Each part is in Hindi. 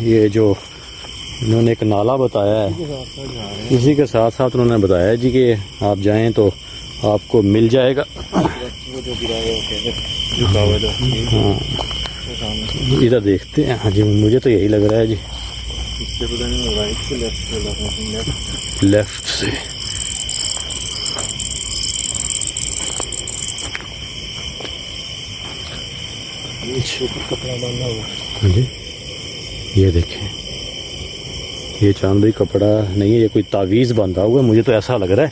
ये जो इन्होंने एक नाला बताया है, इसी के साथ साथ उन्होंने बताया जी कि आप जाएं तो आपको मिल जाएगा। हाँ, इधर देखते हैं। हाँ जी, मुझे तो यही लग रहा है जी। लेफ्ट से कपड़ा बांधा हुआ। हाँ जी, ये देखें, ये चांदी कपड़ा नहीं है, ये कोई तावीज़ बांधा हुआ है, मुझे तो ऐसा लग रहा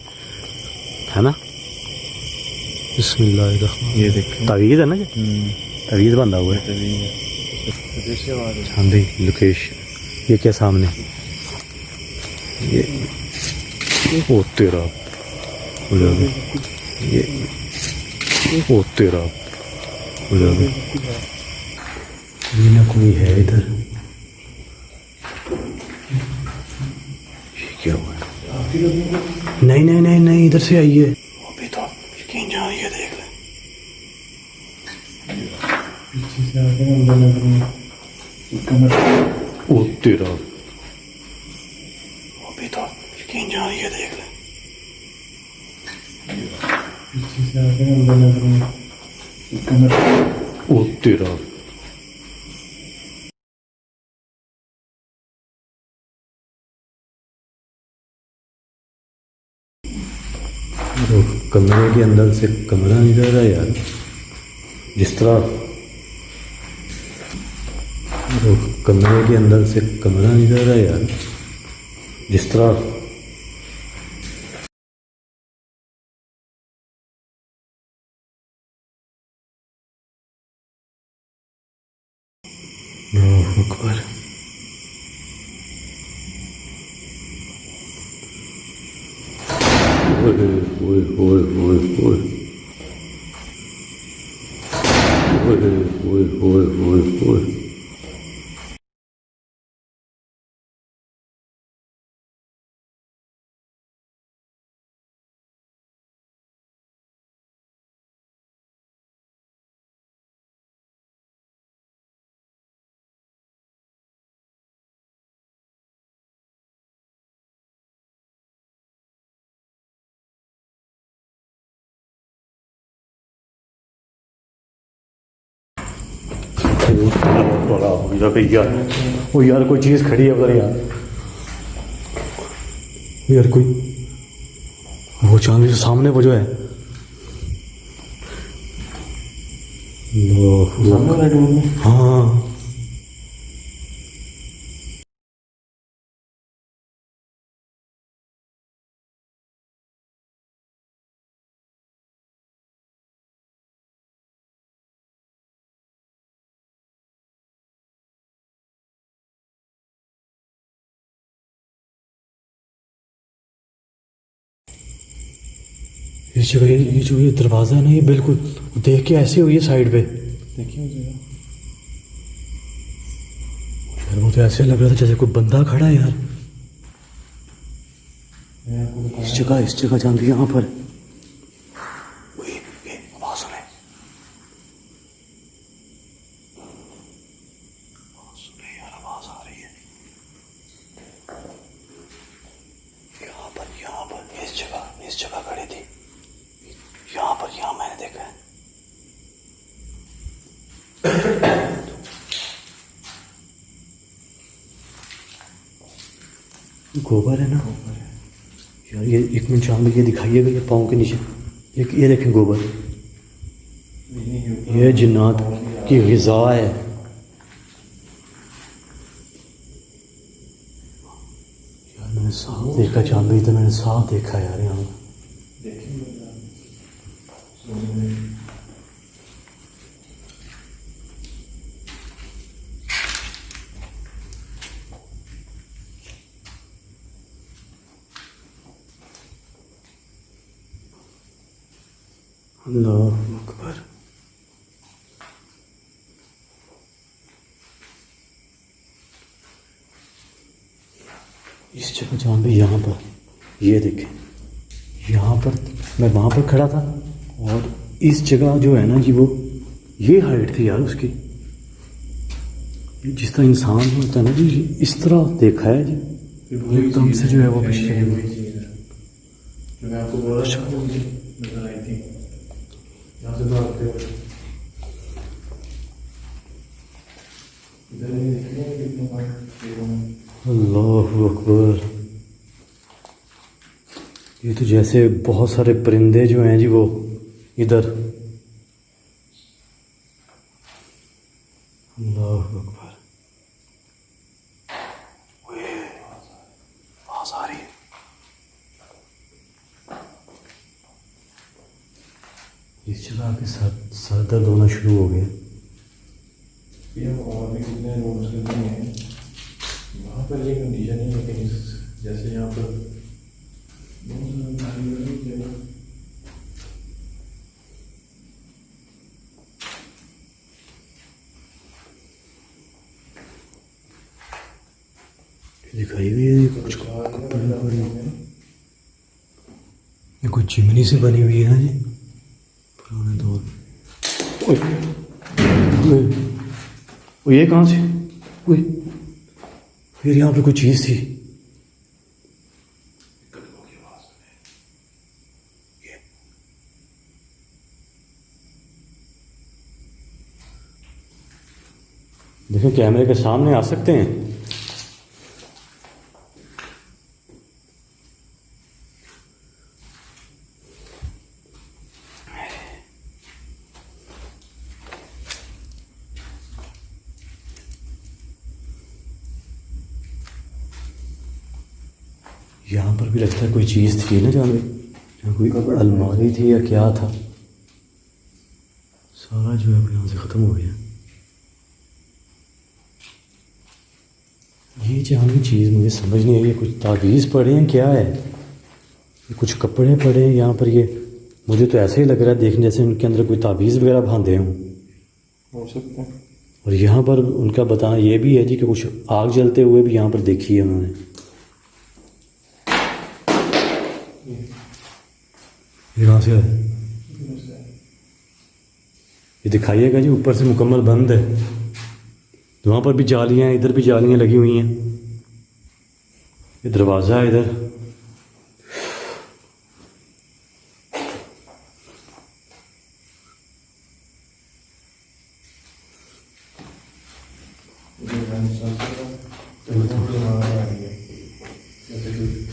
है ना। बिस्मिल्लाह, ये देखें, तावीज़ है ना, ये तावीज़ बांधा हुआ है। चांदी लोकेश, ये क्या सामने, ये ओ तेरा, ये ओ तेरा, ये ना कोई है इधर। ये क्या हुआ? नहीं नहीं नहीं नहीं, इधर से आइए। अभी तो यकीन जाओ, ये देख ले। पीछे से आके अंदर लग रही है कमर। ओ तेरा, अभी तो यकीन जाओ, ये देख ले। पीछे से आके अंदर लग रही है कमर। ओ तेरा, कमरे के अंदर से कमरा नहीं रह रहा यार, जिस तरह कमरे के अंदर से कमरा नहीं रह रहा यार, जिस तरह अकबर। ओए ओए ओए ओए ओए ओए ओए ओए ओए ओए। बड़ा हो गया यार, वो यार कोई चीज़ खड़ी है उधर यार, यार कोई वो चांदी से सामने वो जो है, हाँ ये जगह, ये जो ये दरवाज़ा है ना, ये बिल्कुल देख के ऐसे हुई है साइड पे। देखिए यार वो तो ऐसे लग रहा था जैसे कोई बंदा खड़ा है यार। इस जगह चांदी यहाँ पर। ये आवाज़ सुने, यार आवाज़ आ रही है यहाँ पर इस जगह खड़ी थी यहाँ पर, यहाँ मैंने देखा है। गोबर है ना, यार ये एक मिनट चांद ये दिखाइएगा, ये पाँव के नीचे ये देखें गोबर, ये जिन्नात की ग़िज़ा है। यार मैंने साफ देखा, चांद तो मैंने साफ देखा यार यहाँ। अल्लाह अकबर। इस जगह जहाँ भी यहाँ पर ये देखें, यहाँ पर मैं वहाँ पर खड़ा था और इस जगह जो है ना जी, वो ये हाइट थी यार उसकी, जिस तरह इंसान होता है ना जी, इस तरह देखा है जी, एकदम से जो है वो पीछे चली गई। जो मैं आपको बोल रहा था मुझे नजर आई थी यहाँ से भागते हुए। इधर नहीं दिख रही है कितने बार पेड़ों में। अल्लाह अकबर। ये तो जैसे बहुत सारे परिंदे जो हैं जी वो इधर। अल्लाह अकबर। ओए, आवाज आ रही है। इस जगह के सर दर्द होना शुरू हो गया। ये और भी कितने रूम्स के लिए हैं वहाँ पर ये कंडीशन है, लेकिन जैसे यहाँ पर बहुत सारी गाड़ी वाली जगह। दिखाई हुई है कुछ कपड़े पड़ी। ये कोई चिमनी से बनी हुई है ना जी, पुराने दौर। ये कहाँ से? ओए, फिर यहाँ पे कोई चीज थी। देखो कैमरे के सामने आ सकते हैं। यहाँ पर भी लगता है कोई चीज़ थी ना, जहाँ कोई अलमारी थी या क्या था। सारा जो है यहाँ से ख़त्म हो गया। ये जहाँ की चीज़ मुझे समझ नहीं आई, कुछ तावीज़ पड़े हैं क्या है, ये कुछ कपड़े पड़े हैं यहाँ पर। ये मुझे तो ऐसे ही लग रहा है देखने जैसे उनके अंदर कोई तावीज़ वगैरह बांधे हों। हो सकता है। और यहाँ पर उनका बताना ये भी है जी कि कुछ आग जलते हुए भी यहाँ पर देखी है उन्होंने। ये कहाँ से है? ये दिखाइएगा जी, ऊपर से मुकम्मल बंद है। वहाँ पर भी जालियाँ हैं, इधर भी जालियाँ लगी हुई हैं। ये दरवाज़ा है इधर।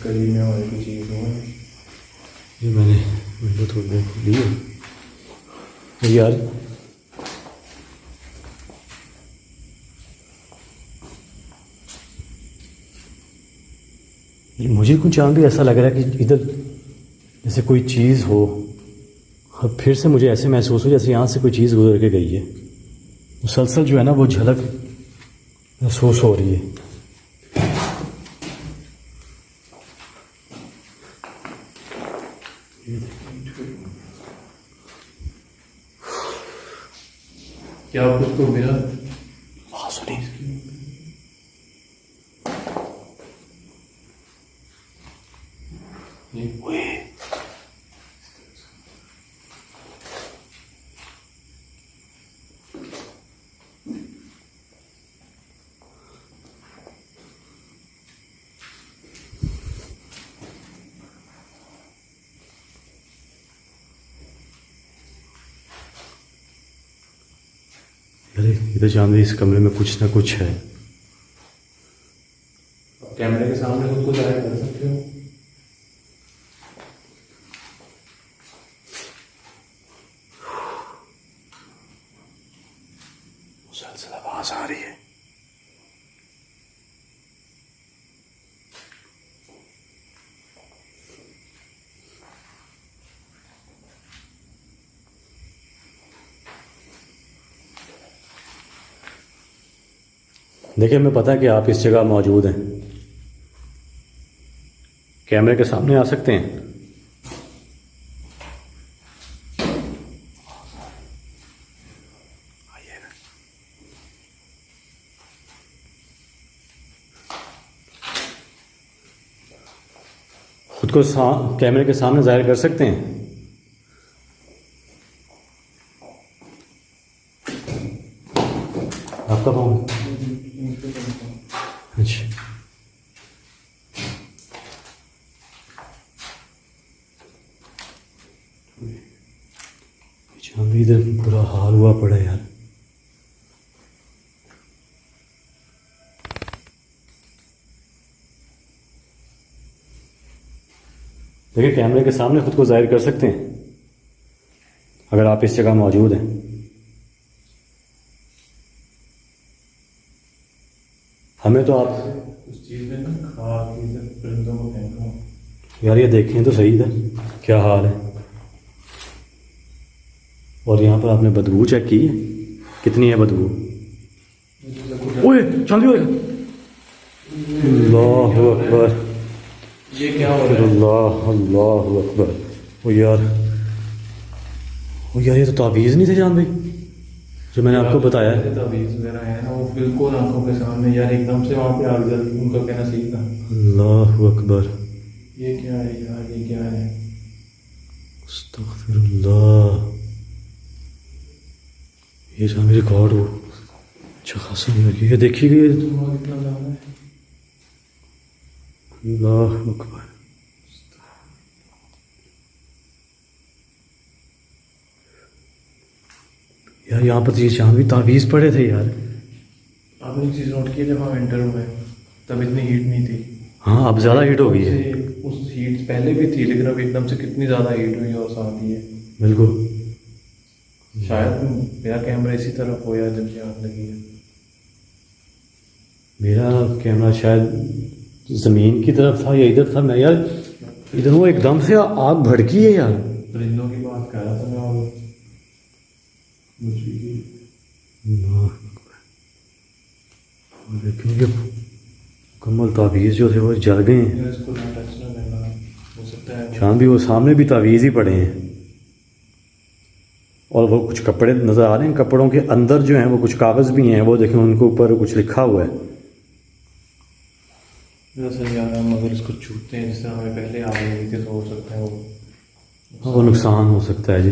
करीब में और कुछ चीज़ हो। ये मैंने विंडो थोड़ी देर खोली है यार। मुझे कुछ यहाँ भी ऐसा लग रहा है कि इधर जैसे कोई चीज़ हो। अब फिर से मुझे ऐसे महसूस हो जैसे यहाँ से कोई चीज़ गुजर के गई है। मुसलसल जो है ना वो झलक महसूस हो रही है। क्या आप उसको मिला? हाँ सुनी। ओए, अरे इधर चांदी इस कमरे में कुछ ना कुछ है। कैमरे के सामने खुद को जाहिर कर सकते हो। मुसलसल आवाज आ रही है। देखिए, हमें पता है कि आप इस जगह मौजूद हैं। कैमरे के सामने आ सकते हैं। खुद को कैमरे के सामने जाहिर कर सकते हैं। आपका फोन बुरा हाल हुआ पड़ा है यार। देखिए कैमरे के सामने खुद को जाहिर कर सकते हैं अगर आप इस जगह मौजूद हैं। हमें तो आप उस चीज़ में ना खा के इधर परिंदों को फेंका। यार ये देखें तो सही था क्या हाल है। और यहाँ पर आपने बदबू चेक की है, कितनी है बदबू? ओए चल भी अल्लाह अकबर, ये क्या हो रहा है? अल्लाह अल्लाह अकबर। ओ यार ये तो तावीज़ नहीं थे जान भाई जो मैंने आपको बताया है। तावीज़ वगैरह है ना, वो बिल्कुल आंखों के सामने यार, एकदम से वहाँ पे आग जल गई। उनका कहना सही था। अल्लाह अकबर। ये क्या है यार, ये क्या है? अस्तगफिरुल्लाह। ये जो मेरी रिकॉर्ड हो अच्छा खासा नहीं लगी है, देखिए ये धुआं कितना ज़्यादा है। अल्लाह अकबर। यार यहाँ पर ये जहाँ भी तावीज़ पड़े थे यार। आपने एक चीज़ नोट की, जब हम एंटर हुए तब इतनी हीट नहीं थी। हाँ अब ज़्यादा हीट हो गई है। उस हीट पहले भी थी, लेकिन अब एकदम से कितनी ज़्यादा हीट हुई और साथ ही है। बिल्कुल। शायद मेरा कैमरा इसी तरफ हो या जब से आग लगी है। मेरा कैमरा शायद ज़मीन की तरफ था या इधर था। मैं यार इधर वो एकदम से आग भड़की है यार। परिंदों की बात कर रहा था मैं, और मुझे देखेंगे मुकम्मल तावीज़ जो थे वो जल गए हैं। इसको ना टच ना करना, हो सकता है जहाँ भी वो सामने भी तावीज़ ही पड़े हैं। और वो कुछ कपड़े नज़र आ रहे हैं, कपड़ों के अंदर जो हैं वो कुछ कागज़ भी हैं, वो देखें उनके ऊपर कुछ लिखा हुआ है। दरअसल यार हम अगर इसको छूते हैं, जिस तरह हमें पहले आग लगी थी, तो हो सकता है वो नुकसान हो सकता है जी।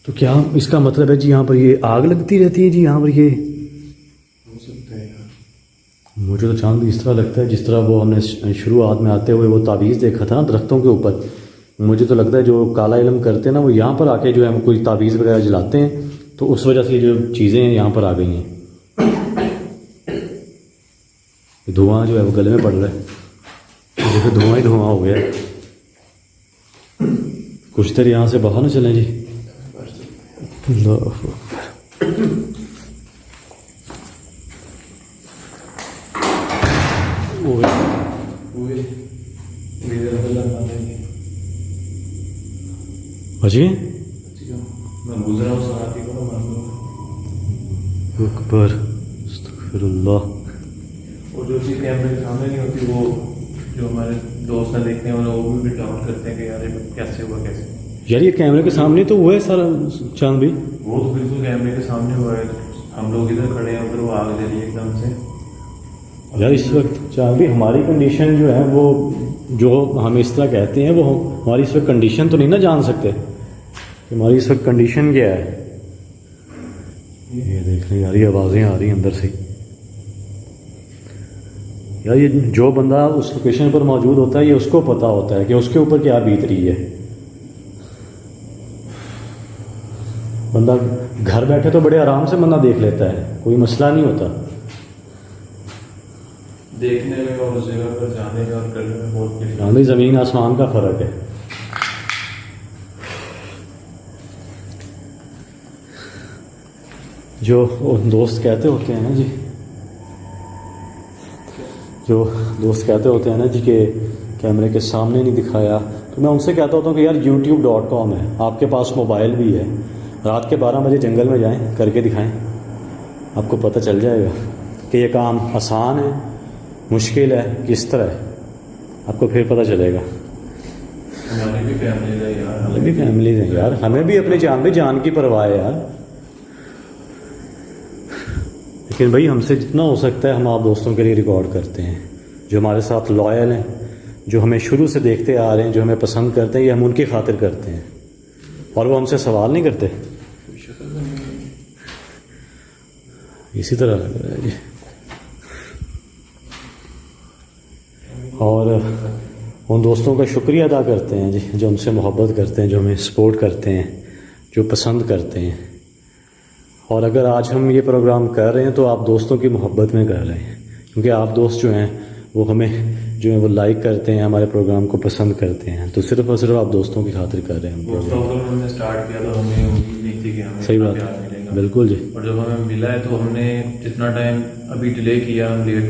तो क्या इसका मतलब है जी यहाँ पर ये आग लगती रहती है जी यहाँ पर ये? हो सकता है यार। मुझे तो चांद इस तरह लगता है जिस तरह वो हमने शुरुआत में आते हुए वो तावीज़ देखा था ना दरख्तों के ऊपर। मुझे तो लगता है जो काला इल्म करते हैं ना, वो यहाँ पर आके जो है कोई तावीज़ वगैरह जलाते हैं, तो उस वजह से जो चीज़ें हैं यहाँ पर आ गई हैं। धुआं जो है वो गले में पड़ रहा है, देखो धुआं ही धुआं हो गया है। कुछ देर यहाँ से बाहर ना चलें जी। अल्लाह अजी मैं गुजरा उस राती को अकबर अस्तगफिरुल्लाह। और जो चीज़ कैमरे के सामने नहीं होती, वो जो हमारे दोस्त हैं देखते हैं, वो भी डाउट करते हैं कि यार ये कैसे हुआ, कैसे। यार ये कैमरे के सामने तो हुआ है सारा चांद भाई। वो तो बिल्कुल कैमरे के सामने हुआ है। हम लोग इधर खड़े हैं, उधर वो आग जली एकदम से। यार इस वक्त चांद भाई हमारी कंडीशन जो है वो, जो हम इस तरह कहते हैं, वो हमारी इस वक्त कंडीशन तो नहीं ना जान सकते कि हमारी इस वक्त कंडीशन क्या है। ये देख रहे यार, ये आवाज़ें आ रही हैं अंदर से। यार ये जो बंदा उस लोकेशन पर मौजूद होता है, ये उसको पता होता है कि उसके ऊपर क्या बीत रही है। बंदा घर बैठे तो बड़े आराम से बंदा देख लेता है, कोई मसला नहीं होता। देखने में और उस जगह पर जाने में और करने में बहुत हाँ भाई, ज़मीन आसमान का फ़र्क है। जो दोस्त कहते होते हैं ना जी, जो दोस्त कहते होते हैं ना जी कि कैमरे के सामने नहीं दिखाया, तो मैं उनसे कहता होता हूँ कि यार youtube.com है, आपके पास मोबाइल भी है, रात के 12 बजे जंगल में जाएं, करके दिखाएं, आपको पता चल जाएगा कि ये काम आसान है, मुश्किल है, किस तरह है, आपको फिर पता चलेगा। हमारी भी फैमिलीज है यार, हमें भी फैमिलीज हैं यार, हमें भी अपने जान की परवाह है यार। लेकिन भाई हमसे जितना हो सकता है हम आप दोस्तों के लिए रिकॉर्ड करते हैं, जो हमारे साथ लॉयल हैं, जो हमें शुरू से देखते आ रहे हैं, जो हमें पसंद करते हैं, ये हम उनकी खातिर करते हैं, और वो हमसे सवाल नहीं करते। इसी तरह लग रहा है जी। और उन दोस्तों का शुक्रिया अदा करते हैं जी, जो हमसे मोहब्बत करते हैं, जो हमें सपोर्ट करते हैं, जो पसंद करते हैं। और अगर आज हम ये प्रोग्राम कर रहे हैं तो आप दोस्तों की मोहब्बत में कर रहे हैं, क्योंकि आप दोस्त जो हैं वो हमें जो है वो लाइक करते हैं, हमारे प्रोग्राम को पसंद करते हैं, तो सिर्फ और सिर्फ आप दोस्तों की खातिर कर रहे हैं हम वो प्रोग्राम। प्रॉब्लम हमने स्टार्ट किया तो हमें उम्मीद नहीं थी कि हमें सही इतना बात प्यार है, मिलेगा। बिल्कुल जी। और जब हमें मिला है तो हमने जितना टाइम अभी डिले किया, हम लेट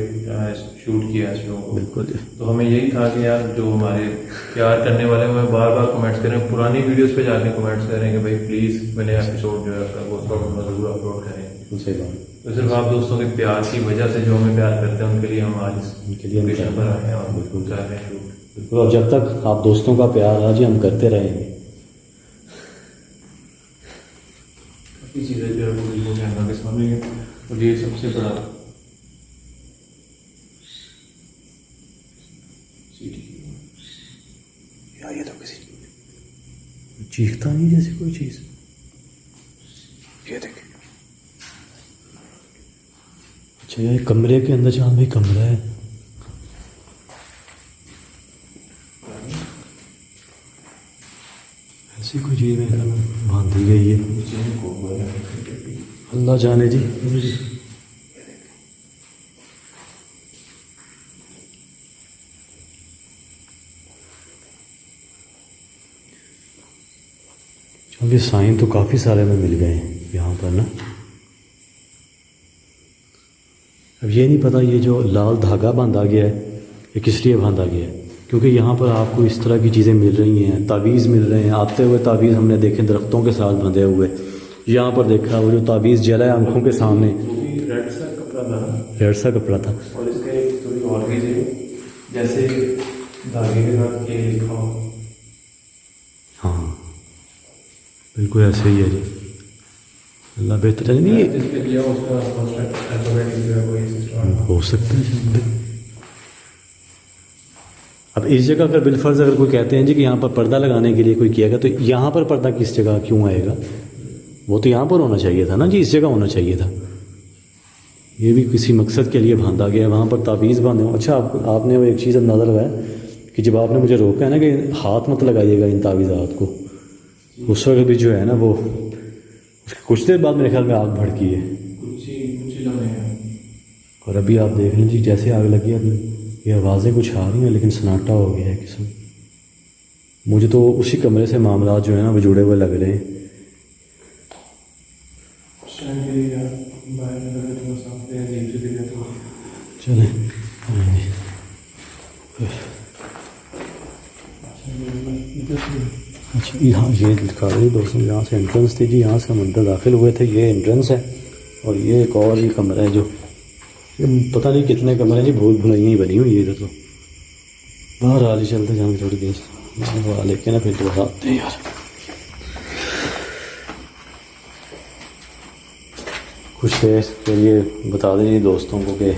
शूट किया शो को, बिल्कुल जी। तो हमें यही था कि यार जो हमारे प्यार करने वाले हैं हमें बार बार कमेंट्स करें, पुरानी वीडियोस पे जाके कमेंट्स करें कि भाई प्लीज़ मैंने एपिसोड जो है आपका वो जरूर अपलोड करें। सही बात है। तो सिर्फ आप दोस्तों के प्यार की वजह से जो हमें प्यार करते हैं उनके लिए हम आज उनके लिए हम लोकेशन पर आए हैं और बिल्कुल कर रहे हैं शूट। बिल्कुल, और जब तक आप दोस्तों का प्यार आज हम करते रहेंगे। काफ़ी चीज़ें जो है वो दिल कैमरा के सामने है, और ये सबसे बड़ा यार ये तो किसी चीखता नहीं जैसे कोई चीज़, ये देखें। अच्छा यार कमरे के अंदर चांद भाई कमरा है, ऐसी कोई चीज़ मेरे ख्याल में बांधी गई है, अल्लाह जाने जी। क्योंकि साइन तो काफ़ी सारे में मिल गए हैं यहाँ पर ना। अब ये नहीं पता ये जो लाल धागा बांधा गया है ये किस लिए बांधा गया है, क्योंकि यहाँ पर आपको इस तरह की चीज़ें मिल रही हैं, तावीज़ मिल रहे हैं, आते हुए तावीज़ हमने देखे दरख्तों के साथ बंधे हुए। यहाँ पर देखा वो जो तावीज़ जला है आंखों के सामने, रेड सा कपड़ा था, रेड सा कपड़ा था। और इसका एक स्टोरी और भी है, जैसे धागे के साथ के लिखा हो। हाँ बिल्कुल ऐसे ही है जी, अल्लाह बेहतर है। नहीं जिसके लिया उसका अल्फाबेटिक जो है कोई सिस्टम हो सकता है शायद। अब इस जगह अगर बिलफर्ज अगर कोई कहते हैं जी कि यहाँ पर पर्दा लगाने के लिए कोई किया गया, तो यहाँ पर पर्दा किस जगह क्यों आएगा? वो तो यहाँ पर होना चाहिए था ना जी, इस जगह होना चाहिए था। ये भी किसी मकसद के लिए बांधा गया है, वहाँ पर तावीज़ बांधे हो। अच्छा आपने वो एक चीज़ अंदाज़ा लगाया कि जब आपने मुझे रोका है ना कि हाथ मत लगाइएगा इन तावीज़ात को, उस वक्त भी जो है ना वो उसके कुछ देर बाद मेरे ख्याल में आग भड़की है, कुछ ही लम्हे हैं। और अभी आप देख लें जी जैसे आग लगी अभी ये आवाज़ें कुछ आ रही हैं लेकिन सन्नाटा हो गया है किस्म। मुझे तो उसी कमरे से मामला जो है ना वो जुड़े हुए लग रहे हैं। चलें अच्छा यहाँ ये दिखा रही दोस्तों, यहाँ से एंट्रेंस थी जी, यहाँ से हम अंदर दाखिल हुए थे, ये एंट्रेंस है। और ये एक और ही कमरा है जो ये पता नहीं कितने कमरे हैं जी, भूल भुलैया ही बनी हुई है इधर तो। बाहर आ चलते जाएंगे थोड़ी देर लेके ना, फिर तो बताते हैं यार। कुछ देर के लिए बता दीजिए दोस्तों को कि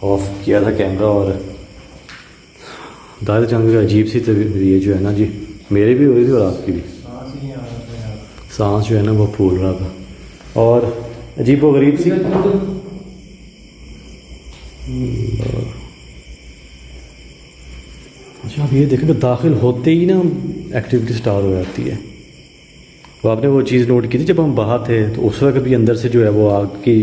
ऑफ किया था कैमरा, और दादा चंद अजीब सी ये जो है ना जी, मेरी भी हो रही थी और आपकी भी, सांस जो है ना वो फूल रहा था और अजीब व गरीब सी। अच्छा आप ये देखें कि दाखिल होते ही ना एक्टिविटी स्टार्ट हो जाती है। तो आपने वो चीज़ नोट की थी जब हम बाहर थे तो उस वक्त भी अंदर से जो है वो आग की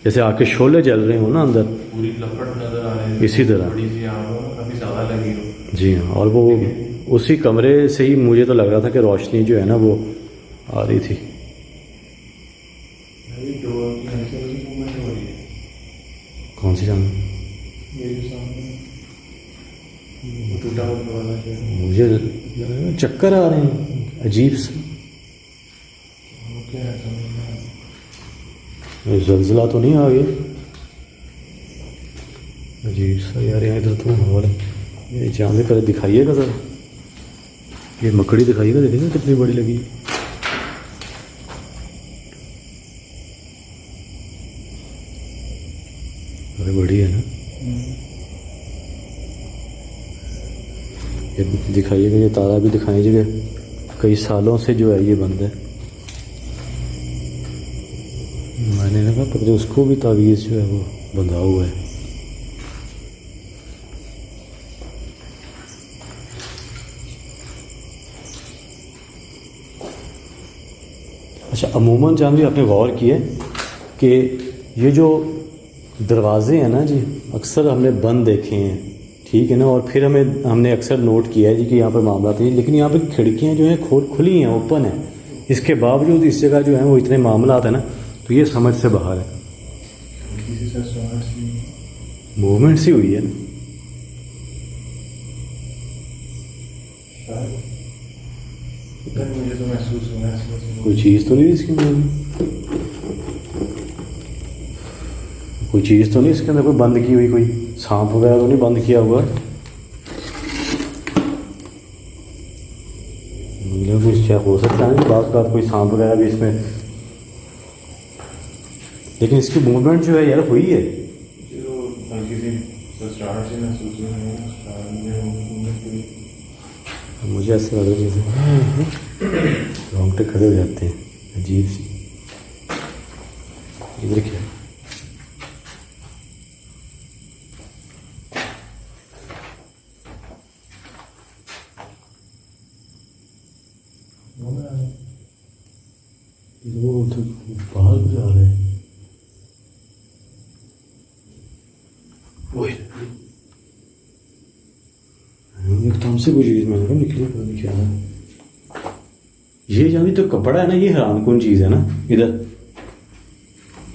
जैसे आग के शोले जल रहे हो ना अंदर, पूरी लपट नजर आ रही है इसी तरह। बड़ी सी आग हो, काफी ज्यादा लगी हो। जी हाँ, और वो उसी कमरे से ही मुझे तो लग रहा था कि रोशनी जो है ना वो आ रही थी। अभी डोर की हल्की हल्की मूवमेंट हो रही है। कौन सी जान? ये जो सामने टूटा हुआ वाला जो है, मुझे चक्कर आ रहे हैं अजीब से। वो क्या है समझ में नहीं आ रहा। जल्जला तो नहीं आ गया? अजीब सा यार, यहाँ इधर तो माहौल है। ये जाने कर दिखाइएगा ज़रा, ये मकड़ी दिखाइएगा, देखिएगा कितनी बड़ी लगी। अरे बड़ी है ना। ये दिखाइएगा, ये तारा भी दिखाइएगा, कई सालों से जो है ये बंद है। मैंने लगा पता उसको भी तावीज़ जो है वो बंधा हुआ है। अच्छा, अमूमन जान भी आपने गौर किया है कि ये जो दरवाजे हैं ना जी, अक्सर हमने बंद देखे हैं, ठीक है ना, और फिर हमने अक्सर नोट किया है जी कि यहाँ पर मामला थे, लेकिन यहाँ पर खिड़कियाँ जो हैं खुली हैं, ओपन है। इसके बावजूद इस जगह जो है वो इतने मामला आते हैं ना, तो ये समझ से बाहर है। मूवमेंट सी हुई है ना, मुझे तो महसूस हुआ है कोई चीज़ तो नहीं इसके अंदर, कोई चीज़ तो नहीं इसके अंदर, कोई बंद की हुई, कोई सांप वगैरह तो नहीं बंद किया हुआ, मतलब कुछ चेक हो सकता है ना बात कोई सांप वगैरह भी इसमें, लेकिन इसकी मूवमेंट जो है यार हुई है। जो हल्की सी स्टार्ट से महसूस हुआ है, स्टार्ट में मुझे ऐसा लग रहा है जैसे रोंगटे खड़े हो जाते हैं, अजीब सी। इधर क्या है? वो तो बाहर भी जा रहे हैं। एकदम से कुछ चीज़ मैंने कहा निकली, पता नहीं क्या है ये। जहाँ भी तो कपड़ा है ना, ये हैरान कौन चीज़ है ना, इधर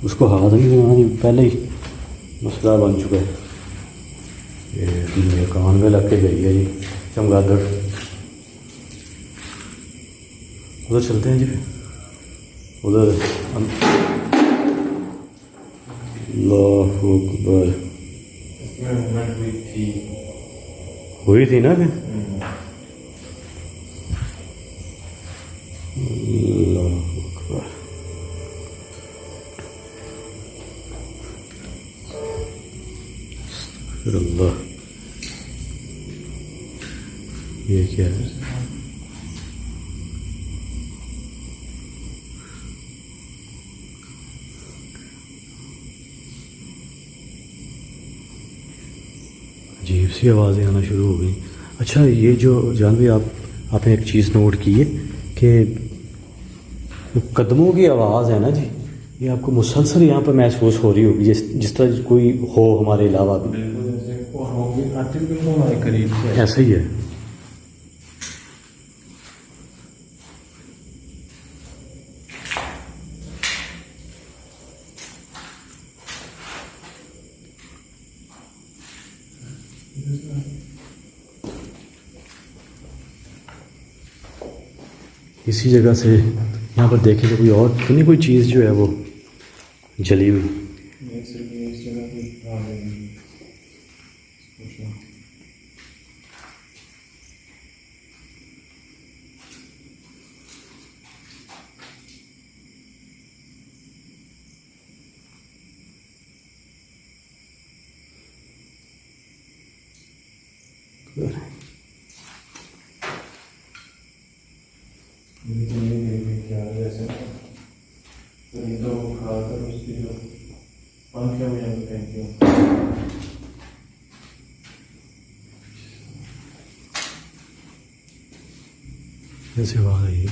उसको हाथ नहीं लगाना जी, पहले ही मसला बन चुका है। ये मेरे कान में लग के गई है जी चमगादड़। उधर चलते हैं जी, उधर अल्लाहु अकबर। मूवमेंट हुई थी ना फिर, अल्लाह, ये क्या है? अजीब सी आवाज़ें आना शुरू हो गई। अच्छा, ये जो जान भी आपने एक चीज़ नोट की है कि कदमों की आवाज़ है ना जी, ये आपको मुसलसल यहाँ पर महसूस हो रही होगी, जिस तरह कोई हो हमारे अलावा भी। बिल्कुल जैसे और हो भी आते बिल्कुल हमारे करीब से ऐसा ही है। इसी जगह से यहाँ पर देखें तो कोई और तो नहीं, कोई चीज़ जो है वो जली हुई। सिर्फ इस जगह पे आ गई क्या जैसे तो खाकर उसकी जो पंखियाँ भी यहाँ पे फेंकी जैसे आवाज़ आई है।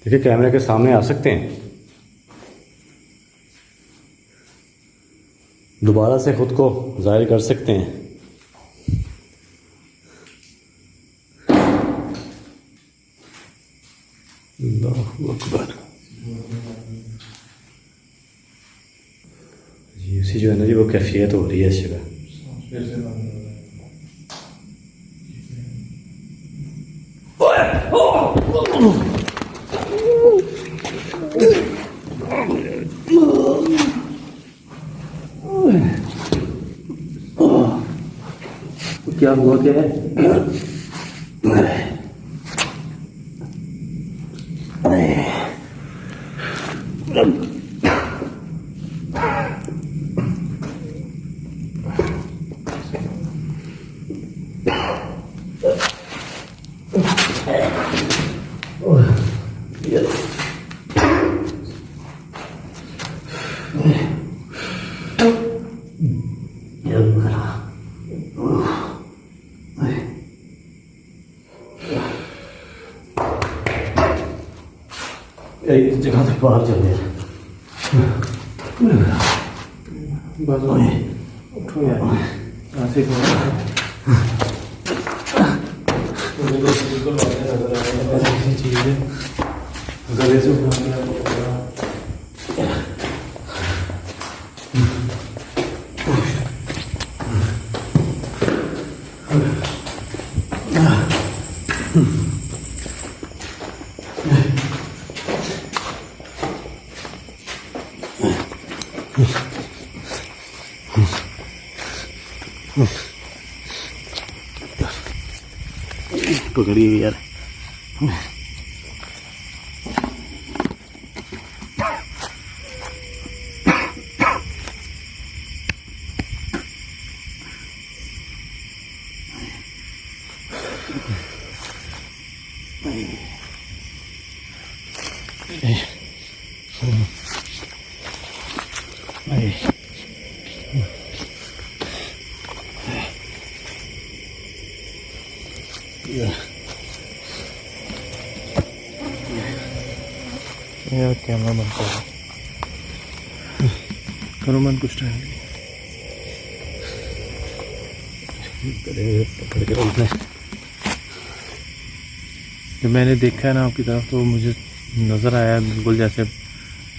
देखिए कैमरे के सामने आ सकते हैं, दोबारा से खुद को जाहिर कर सकते हैं। अल्लाहु अकबर। जी उसी जो है ना जी, वो कैफियत हो रही है इस जगह। फिर से बंद हो रहा है। क्या हुआ, क्या है? इस जगह से बाहर चले हैं। बस उठो यार, यहाँ से मुझे तो बिल्कुल वाक़ई नजर आ रहा है ऐसी चीज़ है, गले से उठा के आपको पकड़ा। पकड़ी हुई यार। यार कैमरा बंद करो मन कुछ टाइम पकड़ के उसने जब मैंने देखा है ना आपकी तरफ तो मुझे नज़र आया बिल्कुल जैसे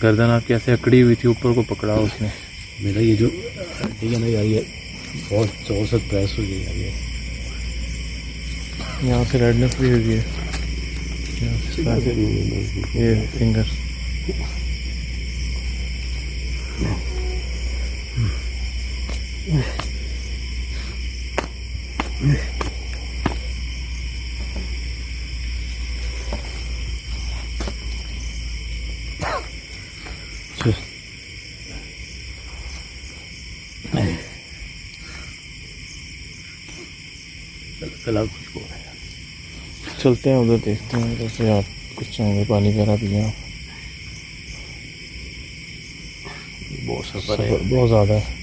गर्दन आपकी ऐसे अकड़ी हुई थी, ऊपर को पकड़ा उसने। मेरा ये जो हड्डी है ना यार, ये बहुत जोर से प्रेस हो गई यार। यहाँ से रेडनेस भी हुई है, ये फिंगर गला खुशबू है। चलते हैं उधर, देखते हैं जैसे आप कुछ चाहेंगे, पानी वगैरह पिए आप। बहुत सफर है, बहुत ज़्यादा है।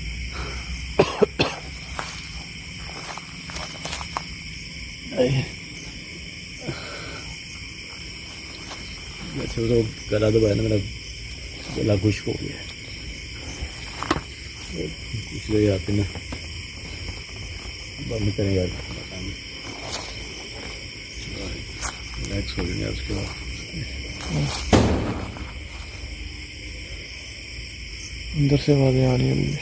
वैसे तो गला दबाया ना, मेरा गला खुश्क हो गया। कुछ देर आते ना बंद करें यार, रिलैक्स हो जाएंगे उसके बाद। अंदर से आवाज़ें आ रही हैं अभी।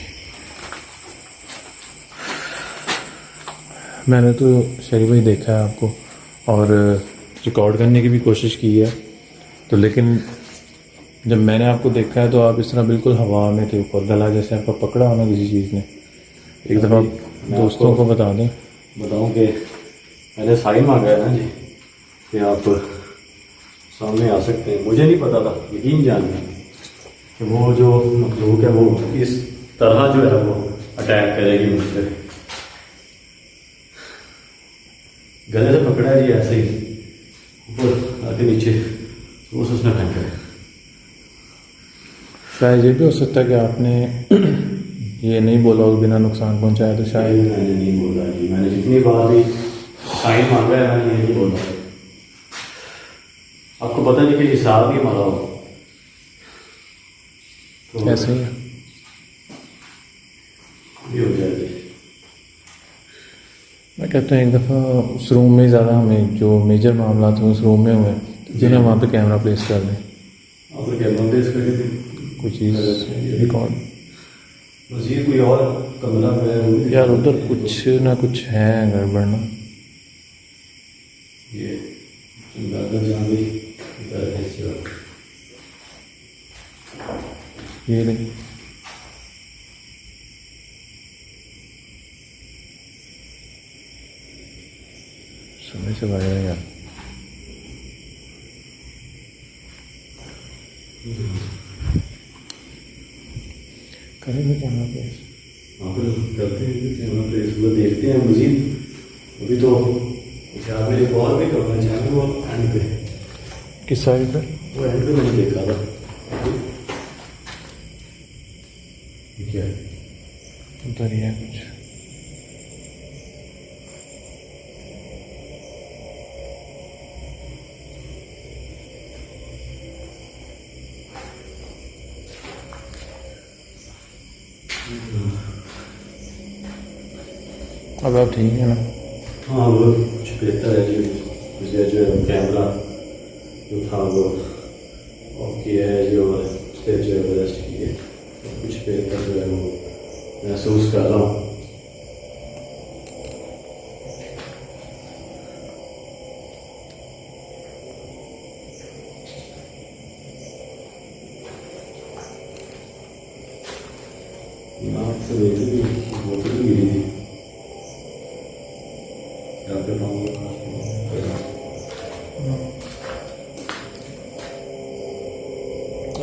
मैंने तो शरीफ भाई देखा है आपको और रिकॉर्ड करने की भी कोशिश की है, तो लेकिन जब मैंने आपको देखा है तो आप इस तरह बिल्कुल हवा में थे ऊपर, गला जैसे आपका पकड़ा होना किसी चीज़ ने। एक दफ़ा दोस्तों को बता दें, बताऊं कि मैंने साइन मांगा है ना जी कि आप सामने आ सकते हैं। मुझे नहीं पता था, यकीन जानिए कि वो जो मखलूक है वो इस तरह जो है वो अटैक करेगी मुझसे। गले से पकड़ा है जी ऐसे ही, ऊपर आके नीचे वो उसने फेंका है। शायद ये भी हो सकता है कि आपने ये नहीं बोला हो बिना नुकसान पहुंचाया, तो शायद। मैंने नहीं बोला जी, मैंने जितनी बार भी साइन मांगा है मैंने ये नहीं बोला। आपको पता नहीं कि हिसाब भी हमारा हो तो ऐसे ही है। ये हो जाएगी। मैं कहता हूँ एक दफ़ा उस रूम में ज़्यादा हमें जो मेजर मामला थे उस रूम में हुए, जिन्हें वहाँ पे कैमरा प्लेस कर दें, आपने कैमरा प्लेस करके कोई चीज़ रिकॉर्ड। मज़ीद कोई और कमरा में यार उधर कुछ ना कुछ है गड़बड़ ना। ये चमगादड़ जहाँ भी इधर है इस वक्त। ये नहीं, समय से भाग रहे हैं यार। करेंगे कैमरा प्लेस, वहाँ पर करते हैं कैमरा प्लेस, वो देखते हैं मज़ीद। अभी तो कुछ आप मेरे को और भी करना चाहेंगे वो एंड पे। किस साइड पे? वो एंड पे मैंने देखा था। ठीक है, उधर ही है कुछ। अब आप ठीक है ना? हाँ वो कुछ बेहतर है जी। मुझे जो है कैमरा जो था वो ऑफ किया है जी, और उससे जो है रेस्ट की है, कुछ बेहतर जो है वो महसूस कर रहा हूँ। नाक से देखी बोतल भी गिरी थी डॉक्टर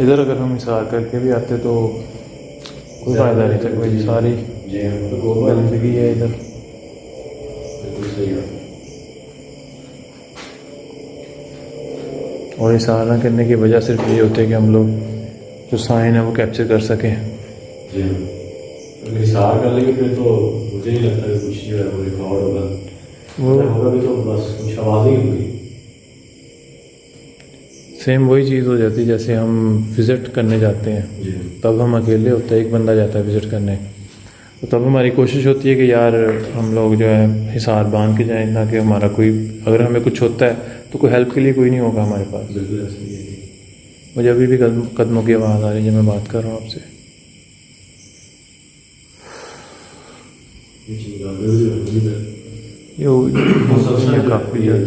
इधर अगर हम इशार करके भी आते तो कोई फ़ायदा नहीं था, कोई सारी जी हाँ, तो गोबर गंदगी है इधर। बिल्कुल सही है। और इशार ना करने की वजह सिर्फ ये होती है कि हम लोग जो साइन है वो कैप्चर कर सकें। जी हाँ, अगर इशार कर लेंगे फिर तो मुझे नहीं लगता कि कुछ जो है वो रिकॉर्ड होगा। वो अगर होगा भी तो बस कुछ आवाज़ ही होगी। सेम वही चीज़ हो जाती है जैसे हम विज़िट करने जाते हैं, जी तब हम अकेले होते हैं, एक बंदा जाता है विज़िट करने, तो तब हमारी कोशिश होती है कि यार हम लोग जो है हिसार बांध के जाएं, ताकि हमारा कोई, अगर हमें कुछ होता है तो कोई हेल्प के लिए कोई नहीं होगा हमारे पास। बिल्कुल ऐसा ही है। मुझे अभी भी कदमों की आवाज़ आ रही है जब मैं बात कर रहा हूँ आपसे। ये चीज़ जो है ये काफ़ी है।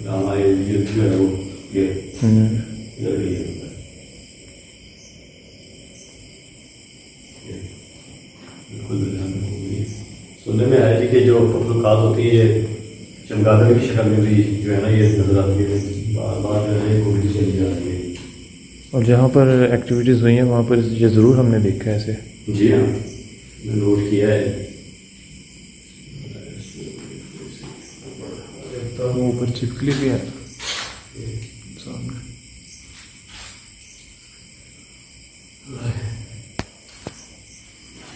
हमारे ये जो है वो ये इधर भी है। बिल्कुल सुनने में आया जी कि जो मखलूक़ात होती है ये चमगादड़ की शक्ल में भी जो है ना ये नजर आती है, बार बार जो है कोविड चली जा रही है। और जहाँ पर एक्टिविटीज़ हुई हैं वहाँ पर ये ज़रूर हमने देखा है ऐसे। जी हाँ, मैंने नोट किया है। वो ऊपर छिपकली भी है सामने।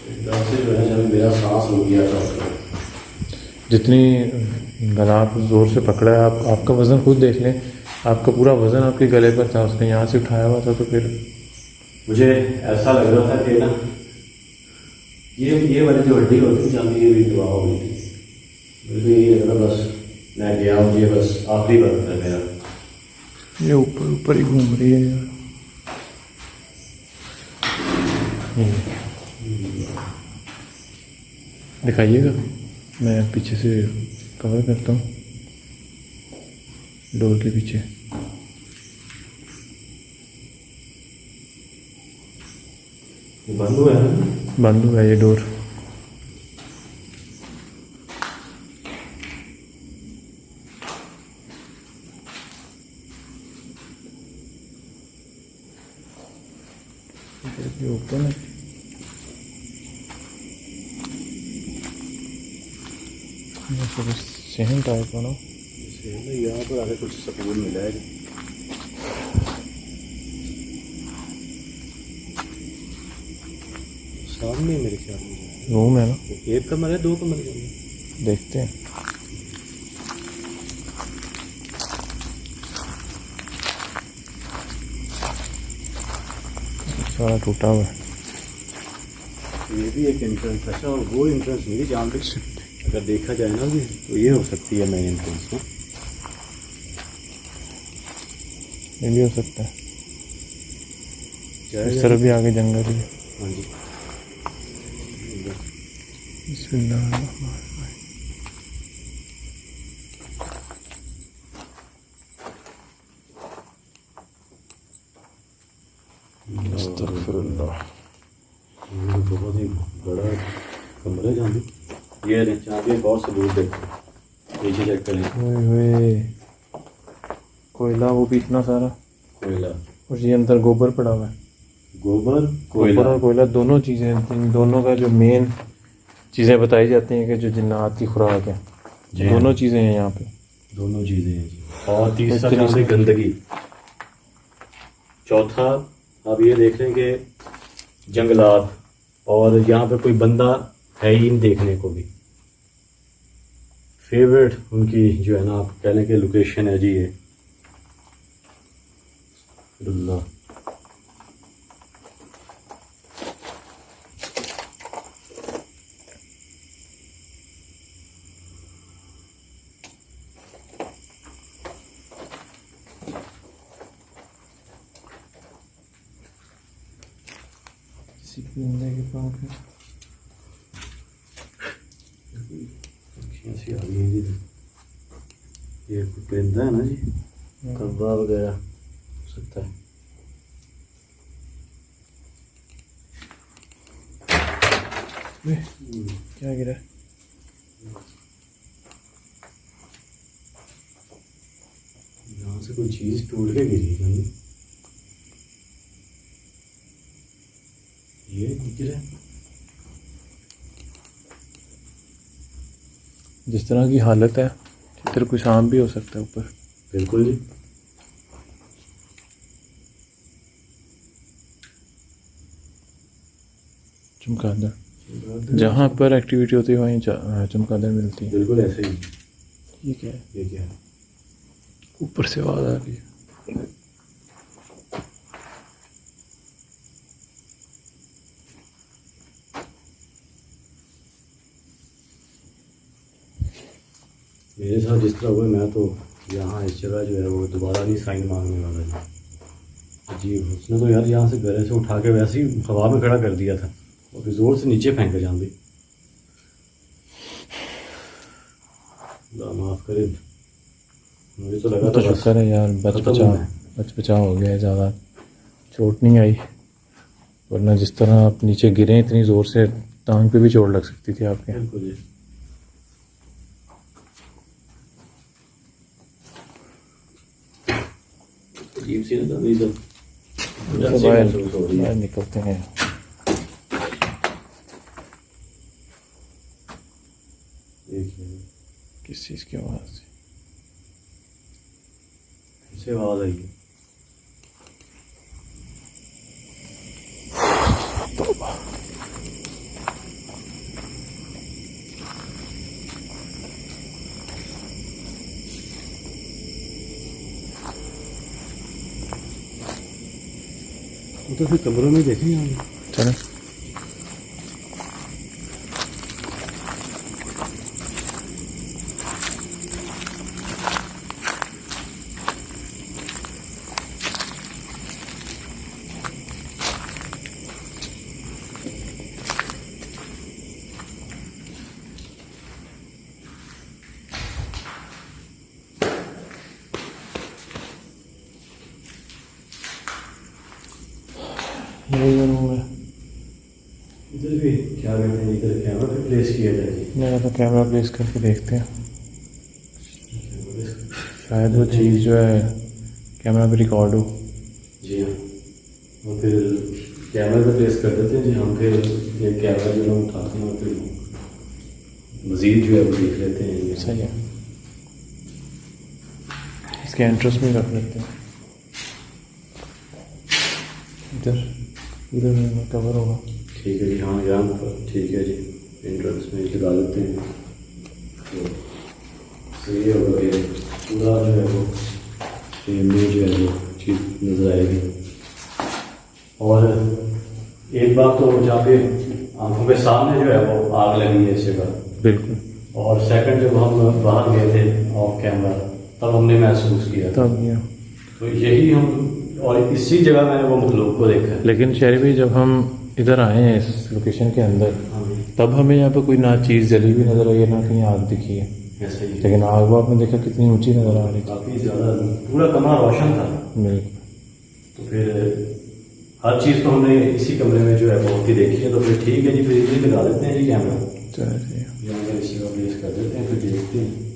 एकदम से जो है जब मेरा सांस रुक गया था उसका। जितनी गला आप ज़ोर से पकड़ा है, आप आपका वज़न खुद देख लें, आपका पूरा वज़न आपके गले पर था, उसने यहाँ से उठाया हुआ था, तो फिर मुझे ऐसा लग रहा था कि ना ये वाली जो हड्डी होती थी चांदी, ये भी दबा हो गई थी। मुझे तो ये लग रहा बस मैं गया हूँ, ये बस आखिरी वक्त है मेरा। ये ऊपर ऊपर ही घूम रही है यार। दिखाइएगा, मैं पीछे से कवर करता हूँ, डोर के पीछे। ये बंद हुआ है ना? बंद हुआ है ये डोर। ये ओपन है। सेम टाइप का ना, यहाँ पर आगे कुछ सुकून मिला है। सामने मेरे ख्याल में रूम है ना, एक कमरा है, दो कमरे हैं। देखते हैं। सारा टूटा हुआ है। ये भी एक एंट्रेंस। अच्छा, और वो एंट्रेंस नहीं जहाँ पे अगर देखा जाए ना भी तो ये हो सकती है मेन एंट्रेंस ना। ये भी हो सकता है। इस जाएगा तरफ भी आगे जंगल ही है। हाँ जी। अस्तगफिरुल्लाह। ये बहुत ही बड़ा कमरा है जहाँ पे ये जहाँ पे बहुत सबूत देखते पीछे चेक करें। ओए कोयला, वो भी इतना सारा कोयला और ये अंदर गोबर पड़ा हुआ है। गोबर गोबर और कोयला दोनों चीज़ें, इन दोनों का जो मेन चीज़ें बताई जाती हैं कि जो जिन्नात की खुराक है, दोनों चीज़ें हैं यहाँ पे। दोनों चीज़ें हैं जी। और तीसरा यहाँ पे गंदगी। चौथा आप ये देख लें कि जंगलात, और यहाँ पे कोई बंदा है ही नहीं देखने को भी। फेवरेट उनकी जो है ना आप कह लें कि लोकेशन है जी ये। अल्लाह किसी परिंदे के पंख हैं। ऐसी आ गई है जी। ये कोई परिंदा है ना जी, कौवा वगैरह हो सकता है। क्या गिरा? यहाँ से कोई चीज टूट के गिरी है। ये गिरा। जिस तरह की हालत है इधर कोई सांप भी हो सकता है ऊपर। बिल्कुल जी। चमगादड़, जहाँ पर एक्टिविटी होती है वहीं चमगादड़ मिलती है। बिल्कुल ऐसे ही। ये क्या है? ये क्या है? ऊपर से आवाज आ रही है। मेरे साथ जिस तरह हुआ, मैं तो यहाँ इस जगह जो है वो दोबारा नहीं साइन मांगने वाला है जी। उसने तो यार यहाँ से गले से उठा के वैसे ही हवा में खड़ा कर दिया था और जोर से नीचे फेंक के जान दी। माफ करे, मुझे तो लगा तो था शुक्र है यार, बच बचाव हो गया है, ज़्यादा चोट नहीं आई। वरना जिस तरह आप नीचे गिरे इतनी ज़ोर से टांग पे भी चोट लग सकती थी आपके। बिल्कुल जी। अजीब सी ना अभी तो बाहर निकलते हैं। देखिए किस चीज़ की आवाज़? से आवाज आई है। तो फिर कमरों में देखें यहाँ। चलें। ये रूम है। इधर भी क्या कहते हैं, इधर कैमरा पे प्लेस किया जाए जी। मेरा तो कैमरा प्लेस करके देखते हैं, शायद वो चीज़ जो है कैमरा पे रिकॉर्ड हो। जी हाँ, और फिर कैमरा पे प्लेस कर देते हैं जी हम। फिर ये कैमरा जो हम उठाते हैं और फिर मज़ीद जो है वो देख लेते हैं ये। सही है, इसके एंट्रेंस में रख लेते हैं। इधर इधर में कवर होगा। ठीक है जी। हाँ यहाँ पर ठीक है जी, एंट्रेंस में लगा देते हैं तो सही होगा कि पूरा जो है वो फ्रेम में जो है वो चीज़ नज़र आएगी। और एक बात तो जहाँ पे आंखों के सामने जो है वो आग लगी है इस जगह। बिल्कुल। और सेकंड जब हम बाहर गए थे ऑफ कैमरा तब हमने महसूस किया था। तब ये तो यही हम, और इसी जगह मैंने वो मखलूक को देखा है। लेकिन शहरी भाई, जब हम इधर आए हैं इस लोकेशन के अंदर, तब हमें यहाँ पे कोई ना चीज़ जली हुई नज़र आई है ना कहीं आग दिखी है। ऐसे ही लेकिन आग आपने देखा कितनी ऊंची नज़र आ रही थी। काफ़ी ज़्यादा पूरा कमरा रोशन था। बिल्कुल। तो फिर हर चीज़ तो हमने इसी कमरे में जो है बहुत ही देखी है। तो फिर ठीक है जी, फिर इतनी लगा देते हैं जी कैमरा, चलिए यहाँ पर इसी का प्लेस कर देते हैं, फिर देखते हैं।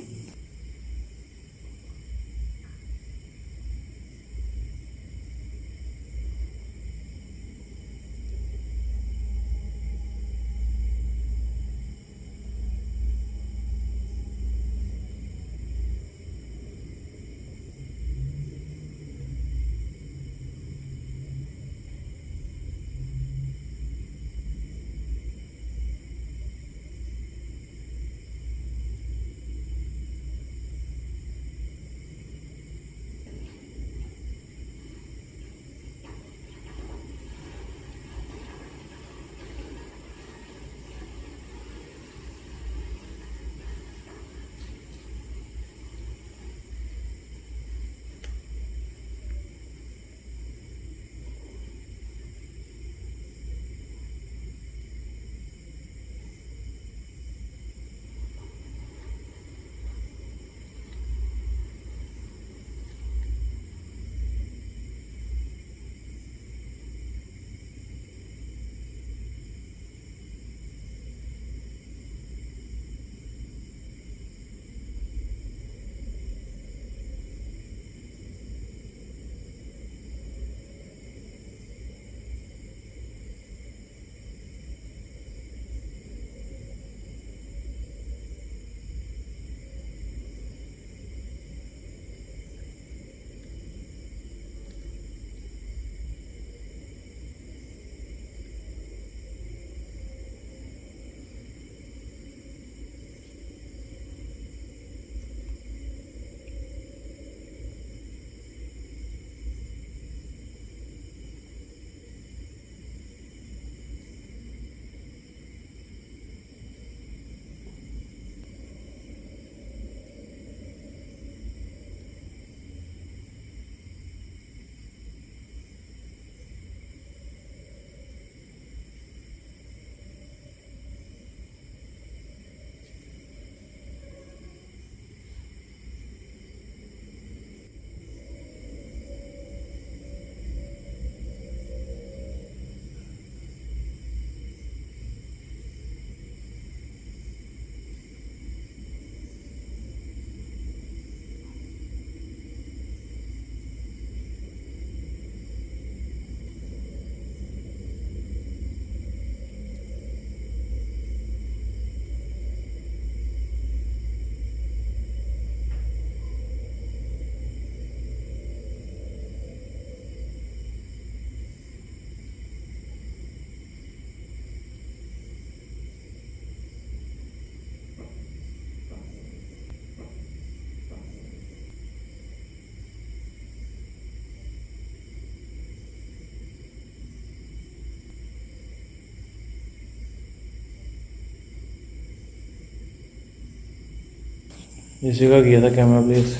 इसी का किया था कैमरा प्लेस।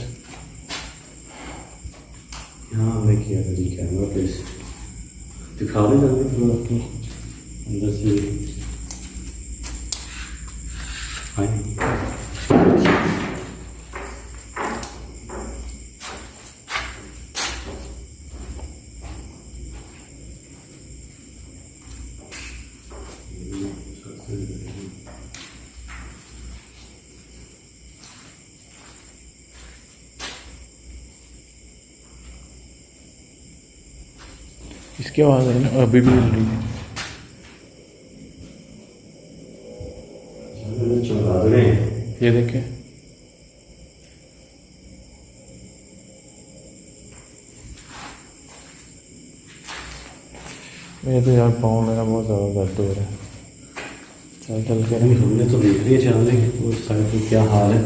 हाँ मैं किया था जी कैमरा प्लेस। दिखा दे जल्दी थोड़ा अपनी अंदर से। हाँ इसकी आवाज़ है ना अभी भी चल रही है। चमका रहे हैं। ये देखें, मेरे तो यार पाँव मेरा बहुत ज़्यादा दर्द हो रहा है। चल चल के अभी हमने तो देख लिया चैनल की उस साइड पे क्या हाल है,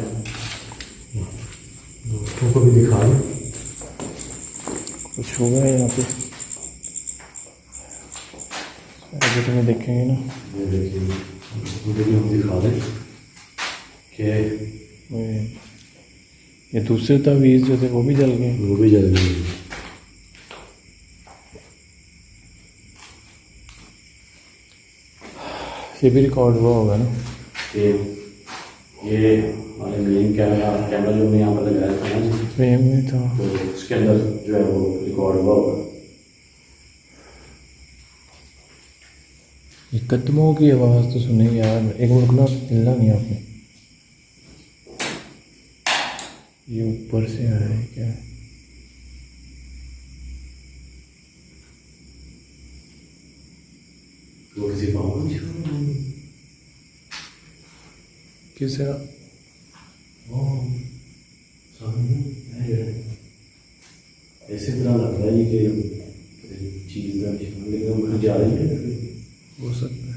दोस्तों को भी दिखा दें। कुछ होगा यहाँ पे अभी तुम्हें देखेंगे ना। ये देखिए उनको भी हम दिखा दें कि ये दूसरे तावीज़ जो थे वो भी जल गए। वो भी जल गई। ये भी रिकॉर्ड हुआ होगा ना। ये हमारे मेन कैमरा जो हमने यहाँ पर लगाया था ना फ्रेम में था, तो उसके अंदर जो है वो रिकॉर्ड हुआ होगा। ये कदमों की आवाज़ तो सुनी यार। एक मिनट ना, हिलना नहीं आपने। ये ऊपर से आ रहा है क्या? वो किसी पाँव किस तरह? ऐसे तरह लग रहा है कि चीज़ का निशान, लेकिन वो जा रही है। हो सकता है।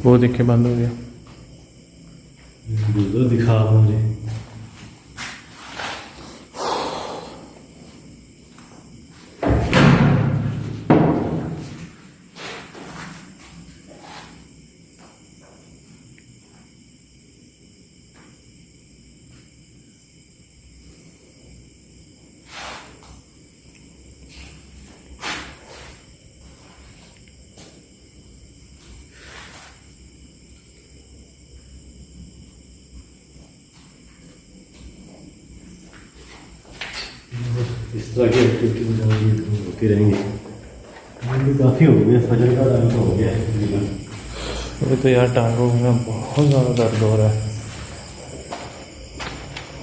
वो देखे बंद हो गया। दूसरा दिखा मुझे। इस तरह की एक्टिविटी होती रहेंगी। भी काफ़ी हो गया, फजर का टाइम तो हो गया है। अभी तो यार टांगों में बहुत ज़्यादा दर्द हो रहा है,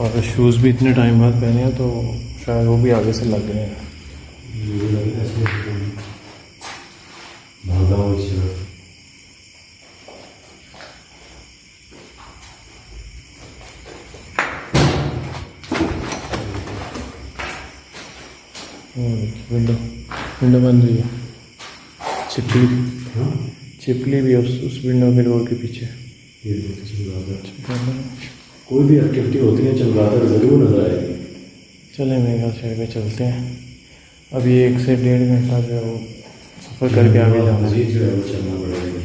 और शूज़ भी इतने टाइम बाद पहने हैं तो शायद वो भी आगे से लग गए हैं। भागा हुआ विंडो विंडो बंद हुई है। छिपली भी उस विंडो के डोर के पीछे। कोई भी एक्टिविटी होती है चमगादड़ ज़रूर नजर आएगी। चले मेरे ख्याल शहर में चलते हैं। अब ये 1 से 1.5 घंटा जो है वो सफ़र करके आगे जाना है। जो है वो चलना पड़ेगा।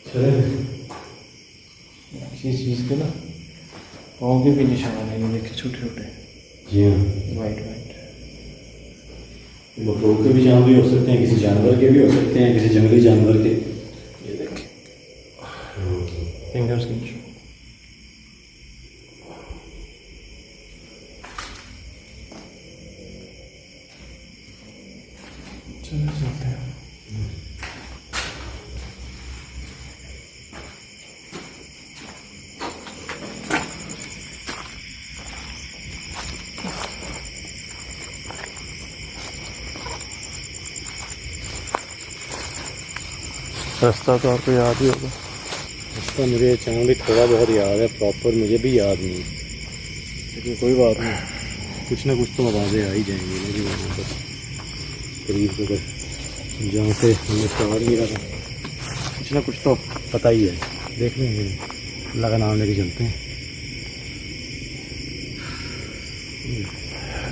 चले किसी चीज़ के ना पाँव के भी निशान है, ये देखे छोटे छोटे। जी हाँ, वाइट वाइट। बकरों के भी जाम भी हो सकते हैं, किसी जानवर के भी हो सकते हैं, किसी जंगली जानवर के। ये देखिए फिंगर्स की चलते हैं। रास्ता तो आपको याद ही होगा। इसका मुझे चांद भी थोड़ा बहुत याद है, प्रॉपर मुझे भी याद नहीं, लेकिन कोई बात नहीं, कुछ ना कुछ तो मवाज़े आ ही जाएंगे मेरी वहाँ पर करीब अगर जहाँ से हमने स्टार्ट किया था, कुछ ना कुछ तो पता ही है, देख लेंगे। अल्लाह का नाम लेके चलते हैं।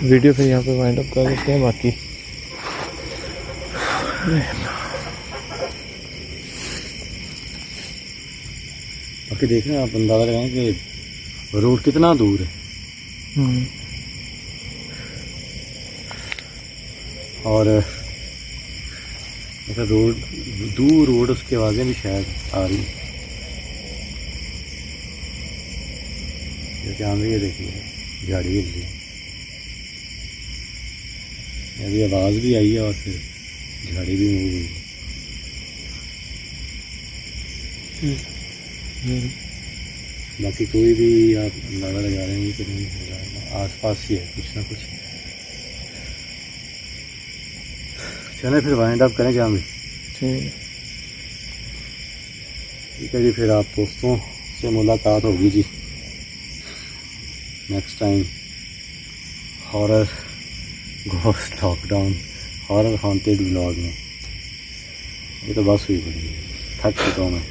वीडियो फिर यहाँ पे वाइंड अप कर देते हैं। बाकी बाकी देख रहे हैं आप, अंदाज़ा लगाएं कि रोड कितना दूर है। और अगर रोड दूर रोड उसके आगे भी शायद आ रही है। ये चांद ये देखिए झाड़ी हिल रही है, अभी आवाज़ भी आई है और फिर झाड़ी भी मूव हुई। बाकी कोई भी आप अंदाज़ा लगा रहे हैं कि नहीं हो रहा है, आस पास ही है कुछ ना कुछ। चलें फिर वाइंड अप करें जाम। ठीक है जी, फिर आप दोस्तों से मुलाकात होगी जी next time horror ghost lockdown horror haunted vlog में। ये तो बस हुई पड़ी, थक चुका हूँ मैं।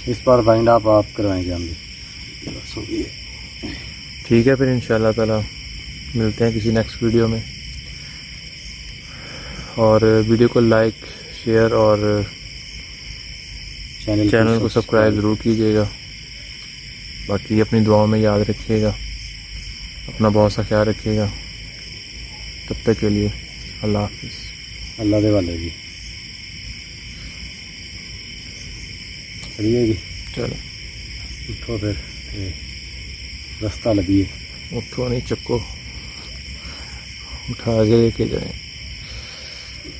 इस बार वाइंड अप आप करवाएं जाम जी, बस हो गई। ठीक है, फिर इंशाल्लाह ताला मिलते हैं किसी नेक्स्ट वीडियो में। और वीडियो को लाइक शेयर और चैनल को सब्सक्राइब ज़रूर कीजिएगा। बाकी अपनी दुआओं में याद रखिएगा, अपना बहुत सा ख्याल रखिएगा। तब तक के लिए अल्लाह हाफिज़। अल्लाह दे वाले जी। चलिए जी, चलो उठो फिर, रास्ता लगिए। उठो नहीं चक्को, उठा के लेके जाएं।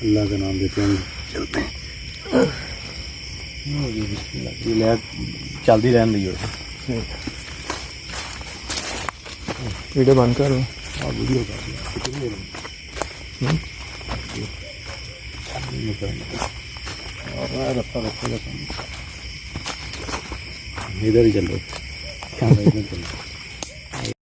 अल्लाह का नाम लेते हैं, चलते हैं। ये लहर चलती रहने दी। वीडियो बंद करो। हाँ वीडियो कर इधर ही चलो, इधर चलो।